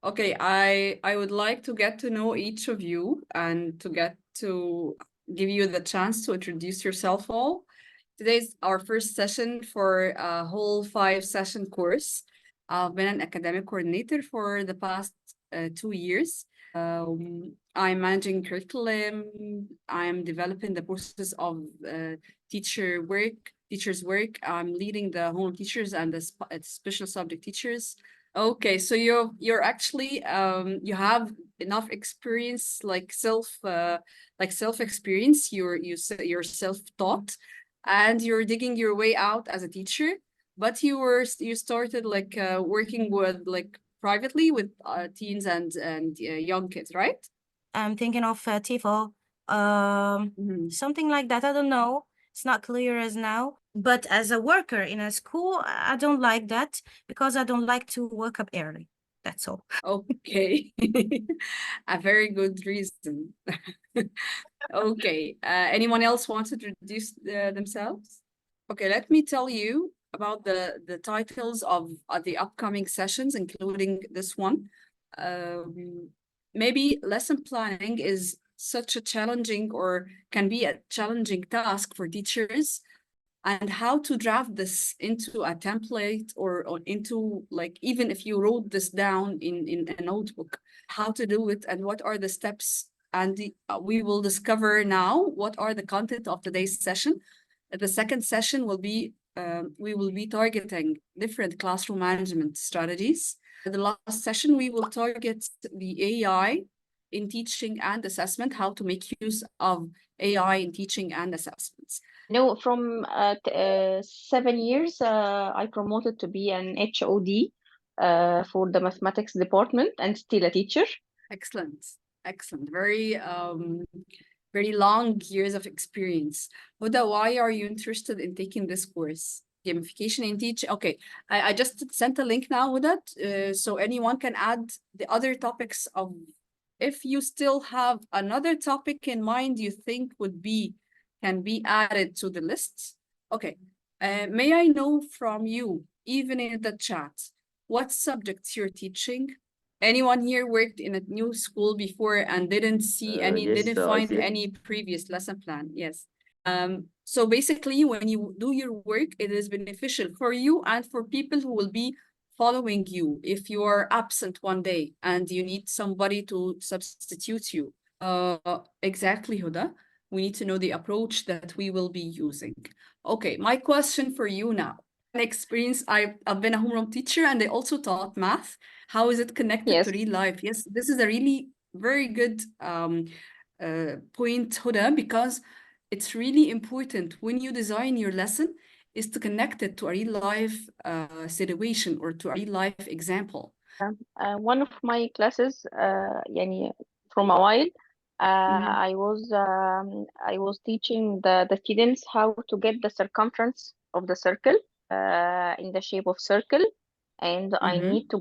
Okay, I would like to get to know each of you and to get to give you the chance to introduce yourself all. Today's our first session for a whole 5 session course. I've been an academic coordinator for the past 2 years. I'm managing curriculum. I'm developing the process of teachers' work. I'm leading the home teachers and the special subject teachers. Okay, so you're actually you have enough experience like self experience. You're self taught, and you're digging your way out as a teacher. But you started like working with like privately with teens and young kids, right? I'm thinking of TIFO, Mhm. something like that. I don't know. It's not clear as now. But as a worker in a school, I don't like that because I don't like to wake up early. That's all. Okay, a very good reason. Okay, anyone else wants to introduce themselves? Okay, let me tell you about the titles of the upcoming sessions, including this one. Um, Maybe lesson planning is such a challenging or can be a challenging task for teachers, and how to draft this into a template or into like even if you wrote this down in a notebook, how to do it and what are the steps. And we will discover now what are the content of today's session. The second session will be we will be targeting different classroom management strategies. The last session we will target the AI in teaching and assessment, how to make use of AI in teaching and assessments. No, from 7 years, I promoted to be an HOD for the mathematics department and still a teacher. Excellent. Excellent. Very long years of experience. Huda, why are you interested in taking this course? Gamification in teaching. Okay, I just sent a link now, Huda, so anyone can add the other topics of, if you still have another topic in mind you think can be added to the list. Okay, may I know from you, even in the chat, what subjects you're teaching? Anyone here worked in a new school before and Yes, didn't I find see. any previous lesson plan? Yes. So basically, when you do your work, it is beneficial for you and for people who will be following you. If you are absent one day and you need somebody to substitute you, exactly, Huda. We need to know the approach that we will be using. Okay, my question for you now. An experience, I've been a homeroom teacher and I also taught math. How is it connected to Yes. real life? Yes, this is a really very good point, Huda, because it's really important when you design your lesson is to connect it to a real life situation or to a real life example. One of my classes, يعني from a while, Mhm. I was teaching the students how to get the circumference of the circle in the shape of circle, and I Mhm. need to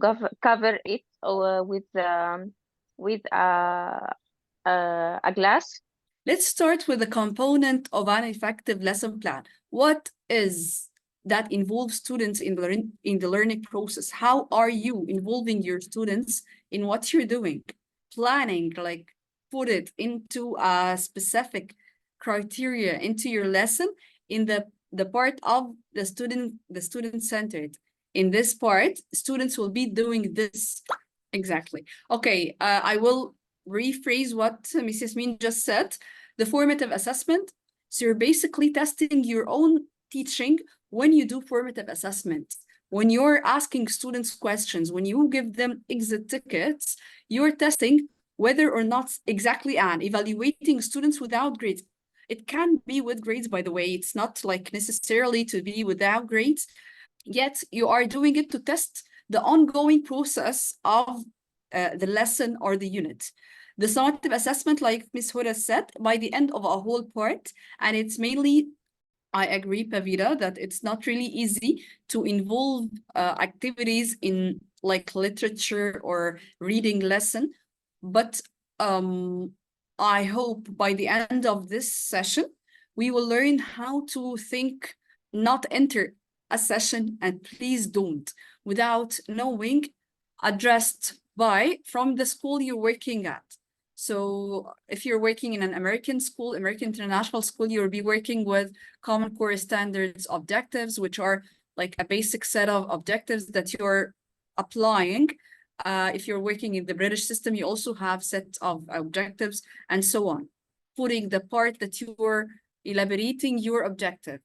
cover it with a glass. Let's start with the component of an effective lesson plan. What is that involves students in the learning process? How are you involving your students in what you're doing? Planning, like put it into a specific criteria into your lesson in the part of the student centered. In this part, students will be doing this exactly. Okay, I will rephrase what Ms. Yasmin just said. The formative assessment. So you're basically testing your own teaching when you do formative assessment. When you're asking students questions, when you give them exit tickets, you're testing whether or not exactly and evaluating students without grades. It can be with grades, by the way. It's not like necessarily to be without grades. Yet you are doing it to test the ongoing process of the lesson or the unit. The summative assessment, like Ms. Hura said, by the end of a whole part, and it's mainly, I agree, Pavira, that it's not really easy to involve activities in like literature or reading lesson, but I hope by the end of this session, we will learn how to think, not enter a session, and please don't, without knowing addressed from the school you're working at. So if you're working in an American school, American international school, you'll be working with Common Core standards objectives, which are like a basic set of objectives that you're applying. If you're working in the British system, you also have set of objectives and so on. Putting the part that you're elaborating your objective,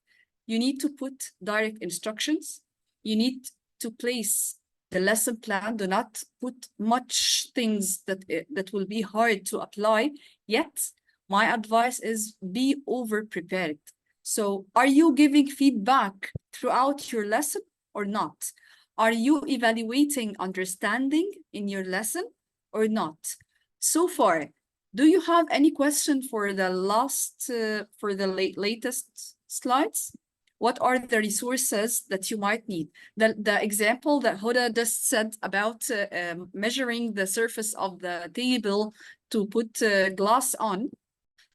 you need to put direct instructions. You need to place the lesson plan. Do not put much things that will be hard to apply. Yet, my advice is be over prepared. So are you giving feedback throughout your lesson or not? Are you evaluating understanding in your lesson or not? So far, do you have any question for the latest slides? What are the resources that you might need? The example that Huda just said about measuring the surface of the table to put glass on,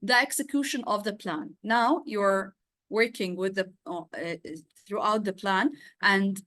the execution of the plan. Now you're working with the throughout the plan, and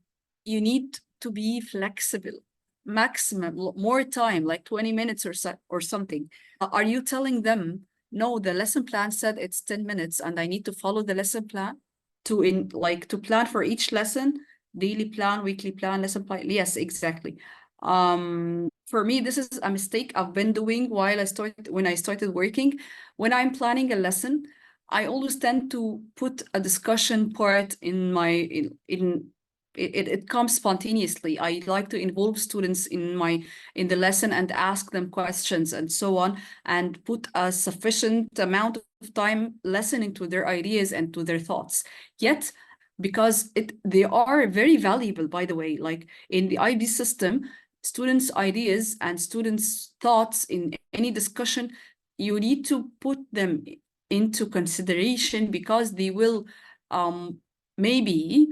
you need to be flexible. Maximum, more time, like 20 minutes or something. Are you telling them, no, the lesson plan said it's 10 minutes and I need to follow the lesson plan? To plan for each lesson, daily plan, weekly plan, lesson plan. Yes, exactly. For me, this is a mistake I've been doing when I started working. When I'm planning a lesson, I always tend to put a discussion part in my it comes spontaneously. I like to involve students in the lesson and ask them questions and so on, and put a sufficient amount of time listening to their ideas and to their thoughts. Yet, because they are very valuable, by the way, like in the IB system, students' ideas and students' thoughts in any discussion, you need to put them into consideration because they will maybe.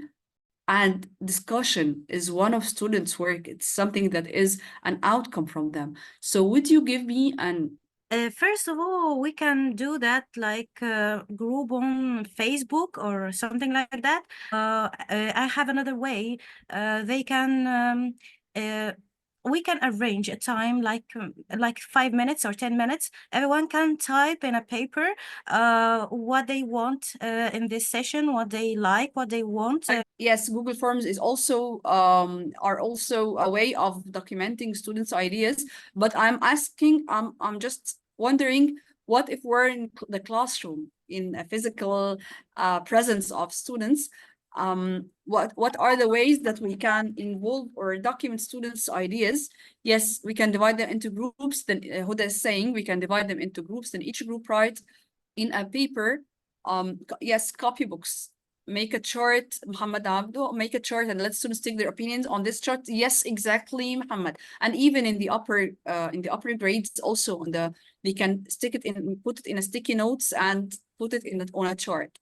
And discussion is one of students' work. It's something that is an outcome from them. So would you give me an... First of all, we can do that like group on Facebook or something like that. I have another way. They can we can arrange a time like 5 minutes or 10 minutes. Everyone can type in a paper what they want in this session, what they like, what they want. Yes, Google Forms is also are also a way of documenting students' ideas. But I'm just wondering, what if we're in the classroom in a physical presence of students? What are the ways that we can involve or document students' ideas? Yes, we can divide them into groups. Then Huda is saying we can divide them into groups. Then each group write in a paper. Yes, copybooks. Make a chart, Muhammad Abdo, make a chart and let students take their opinions on this chart. Yes, exactly, Muhammad. And even in the upper grades also they can stick it in, put it in a sticky notes and put it on a chart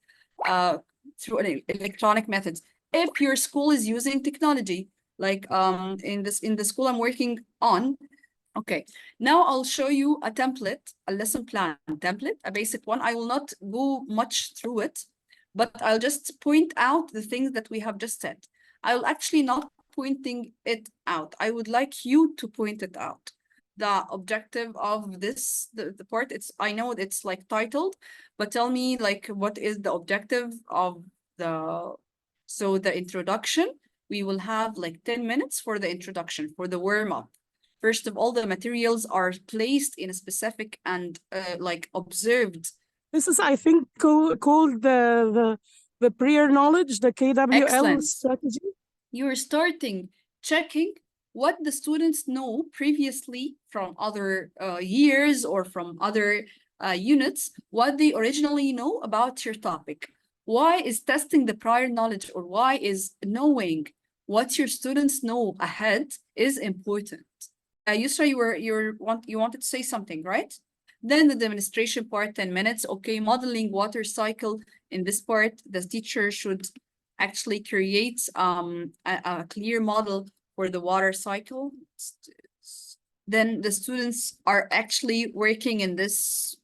through an electronic methods. If your school is using technology, like in the school I'm working on. Okay, now I'll show you a template, a lesson plan template, a basic one. I will not go much through it, but I'll just point out the things that we have just said. I'll actually not pointing it out. I would like you to point it out. The objective of this, the part, I know it's like titled, but tell me like what is the objective of so the introduction, we will have like 10 minutes for the introduction, for the warm-up. First of all, the materials are placed in a specific and like observed. This is, I think, called the prior knowledge, the KWL Excellent. strategy. You're starting checking what the students know previously from other years or from other units, what they originally know about your topic. Why is testing the prior knowledge, or why is knowing what your students know ahead is important? Yusra, you wanted to say something, right? Then the demonstration part, 10 minutes. Okay, modeling water cycle. In this part, the teacher should actually create a clear model for the water cycle. Then the students are actually working in this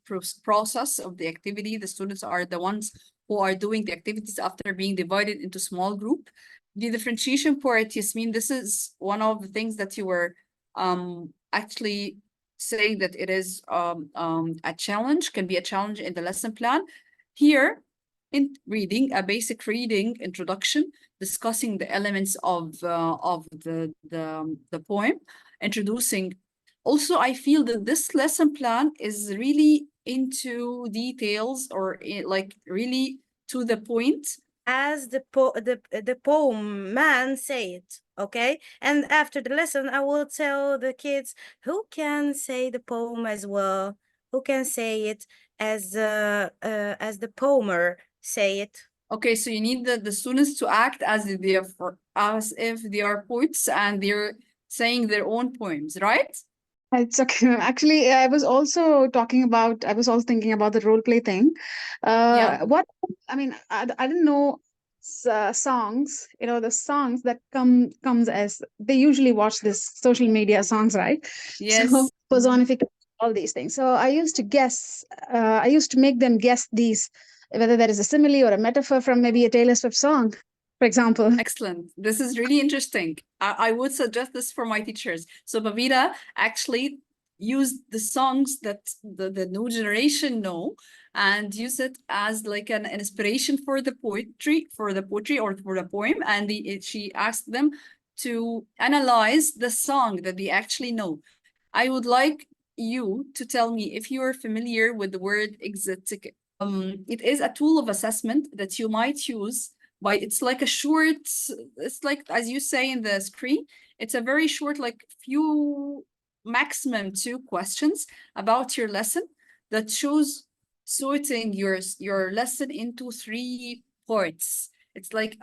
process of the activity. The students are the ones who are doing the activities after being divided into small group. The differentiation part, Yasmin, this is one of the things that you were actually say that it is a challenge, can be a challenge in the lesson plan. Here, in reading, a basic reading introduction, discussing the elements of the poem, introducing. Also, I feel that this lesson plan is really into details, or like really to the point. As the poem man say it, okay? And after the lesson, I will tell the kids who can say the poem as well, who can say it as the poemer say it. Okay, so you need the students to act as if they are poets and they're saying their own poems, right? It's okay. Actually, I was also thinking about the role play thing. Yeah. What, I mean, I didn't know songs, the songs that comes as they usually watch this social media songs, right? Yes. So personification, all these things. So I used to make them guess these, whether there is a simile or a metaphor from maybe a Taylor Swift song, for example. Excellent. This is really interesting. I would suggest this for my teachers. So Bavita actually used the songs that the new generation know and use it as like an inspiration for the poetry or for the poem. And she asked them to analyze the song that they actually know. I would like you to tell me if you are familiar with the word exit ticket. It is a tool of assessment that you might use. But it's like a short, it's like, as you say in the screen, it's a very short, like few, maximum 2 questions about your lesson that shows sorting your lesson into 3 parts. It's like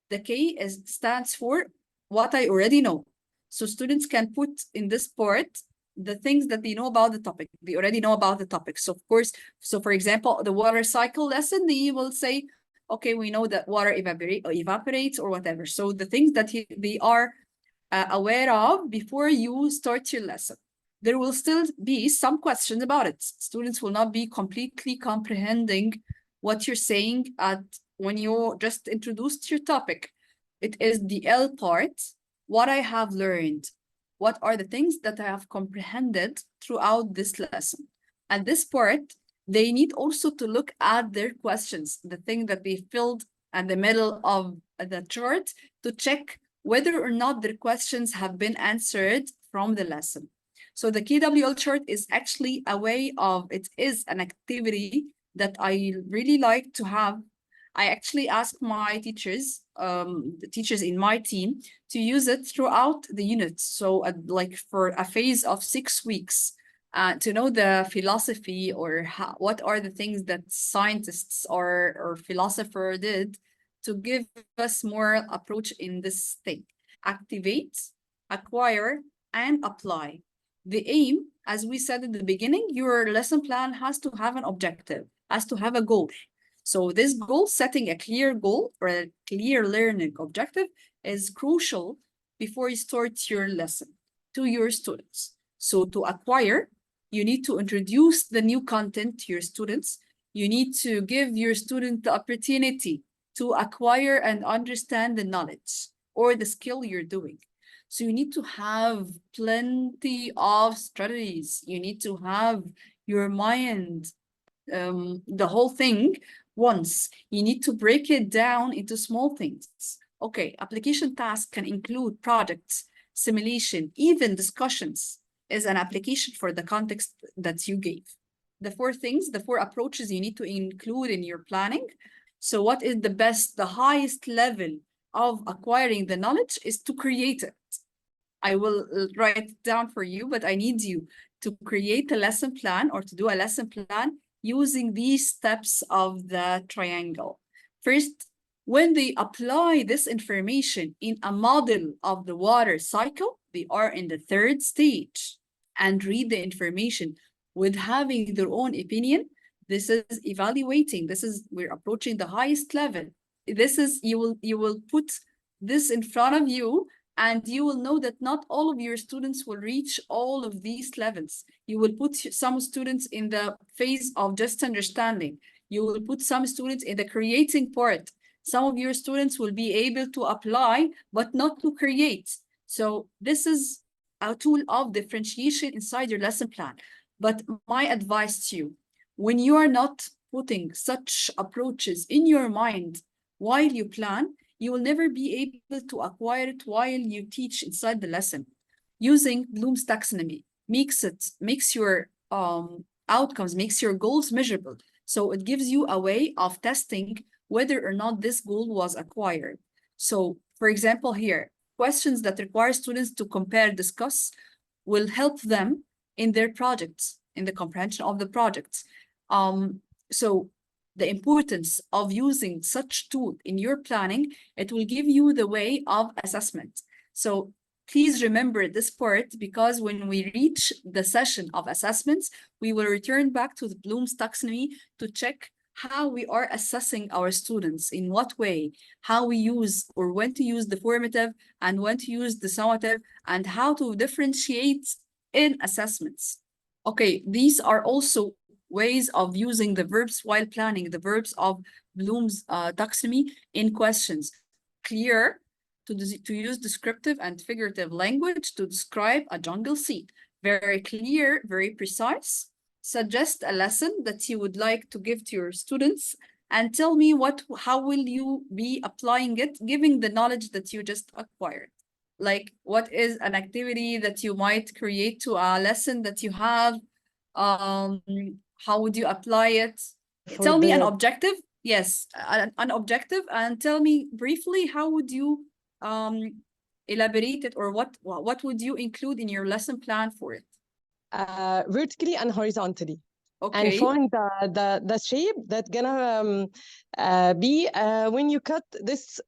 the K stands for what I already know. So students can put in this part the things that they know about the topic. They already know about the topic. So of course, so for example, the water cycle lesson, they will say, okay, we know that water evaporates or whatever. So the things that they are aware of before you start your lesson. There will still be some questions about it. Students will not be completely comprehending what you're saying when you just introduced your topic. It is the L part, what I have learned. What are the things that I have comprehended throughout this lesson? And this part, they need also to look at their questions, the thing that they filled at the middle of the chart, to check whether or not their questions have been answered from the lesson. So the KWL chart is actually a way of, it is an activity that I really like to have. I actually ask my teachers, the teachers in my team, to use it throughout the units. So like for a phase of 6 weeks, to know the philosophy or what are the things that scientists or philosopher did to give us more approach in this thing. Activate, acquire, and apply. The aim, as we said in the beginning, your lesson plan has to have an objective, has to have a goal. So this goal, setting a clear goal or a clear learning objective, is crucial before you start your lesson to your students. So to acquire, you need to introduce the new content to your students. You need to give your student the opportunity to acquire and understand the knowledge or the skill you're doing. So you need to have plenty of strategies. You need to have your mind, the whole thing once. You need to break it down into small things. Okay, application task can include projects, simulation, even discussions is an application for the context that you gave. The 4 things, the 4 approaches you need to include in your planning. So what is the best, the highest level of acquiring the knowledge is to create it. I will write it down for you, but I need you to create a lesson plan or to do a lesson plan using these steps of the triangle. First, when they apply this information in a model of the water cycle, they are in the 3rd stage and read the information with having their own opinion. This is evaluating. We're approaching the highest level. This is, you will put this in front of you, and you will know that not all of your students will reach all of these levels. You will put some students in the phase of just understanding. You will put some students in the creating part. Some of your students will be able to apply, but not to create. So this is a tool of differentiation inside your lesson plan. But my advice to you, when you are not putting such approaches in your mind while you plan, you will never be able to acquire it while you teach inside the lesson. Using Bloom's taxonomy makes your outcomes, makes your goals measurable. So it gives you a way of testing whether or not this goal was acquired. So, for example, here, questions that require students to compare, discuss, will help them in their projects, in the comprehension of the projects. So the importance of using such tool in your planning, it will give you the way of assessment. So please remember this part, because when we reach the session of assessments, we will return back to the Bloom's taxonomy to check how we are assessing our students, in what way, how we use or when to use the formative and when to use the summative, and how to differentiate in assessments. Okay, these are also ways of using the verbs while planning, the verbs of Bloom's taxonomy in questions. Clear, to use descriptive and figurative language to describe a jungle scene. Very clear, very precise. Suggest a lesson that you would like to give to your students, and tell me how will you be applying it, giving the knowledge that you just acquired. Like, what is an activity that you might create to a lesson that you have? How would you apply it? Tell me an objective. Yes, an objective, and tell me briefly how would you elaborate it, or what would you include in your lesson plan for it? Vertically and horizontally. Okay. And find the shape that's gonna be when you cut this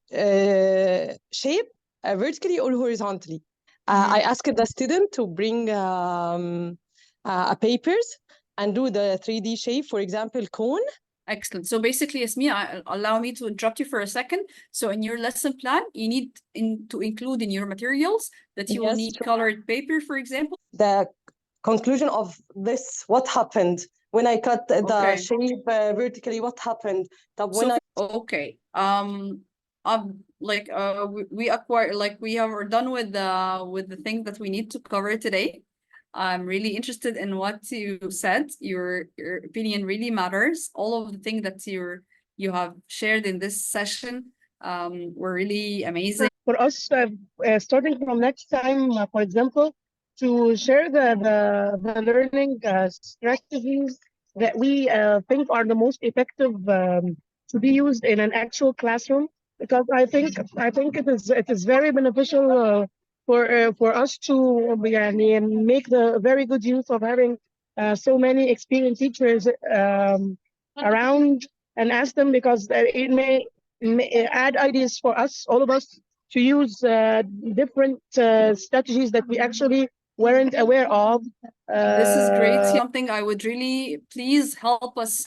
shape vertically or horizontally. I asked the student to bring papers and do the 3D shape, for example, cone. Excellent. So basically, Yasmin, allow me to interrupt you for a second. So in your lesson plan, you need to include in your materials that you will Yes, need sure. colored paper, for example. The conclusion of this, what happened when I cut the shape vertically, what happened? Okay. We acquire, like, we are done with the things that we need to cover today. I'm really interested in what you said. Your opinion really matters. All of the things that you have shared in this session were really amazing. For us, starting from next time, for example, to share the learning strategies that we think are the most effective to be used in an actual classroom, because I think it is very beneficial for us to make the very good use of having so many experienced teachers around, and ask them, because it may add ideas for us, all of us, to use different strategies that we actually weren't aware of. This is great. Something I would really, please help us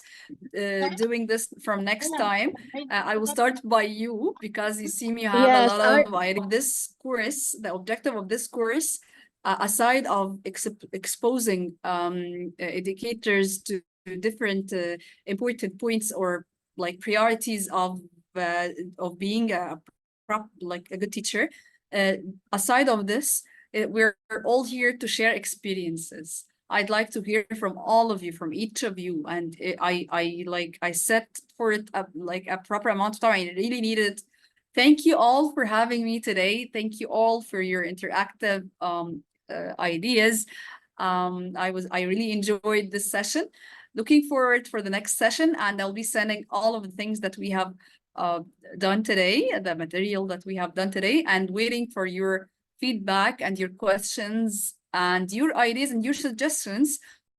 doing this from next time. I will start by you, because you seem you have a lot of ideas. This course, the objective of this course, aside of exposing educators to different important points, or like priorities of being a good teacher, aside of this, we're all here to share experiences. I'd like to hear from all of you, from each of you, and I set for it a proper amount of time. I really need it. Thank you all for having me today. Thank you all for your interactive ideas. I really enjoyed this session. Looking forward for the next session, and I'll be sending all of the things that we have done today, the material that we have done today, and waiting for your feedback and your questions and your ideas and your suggestions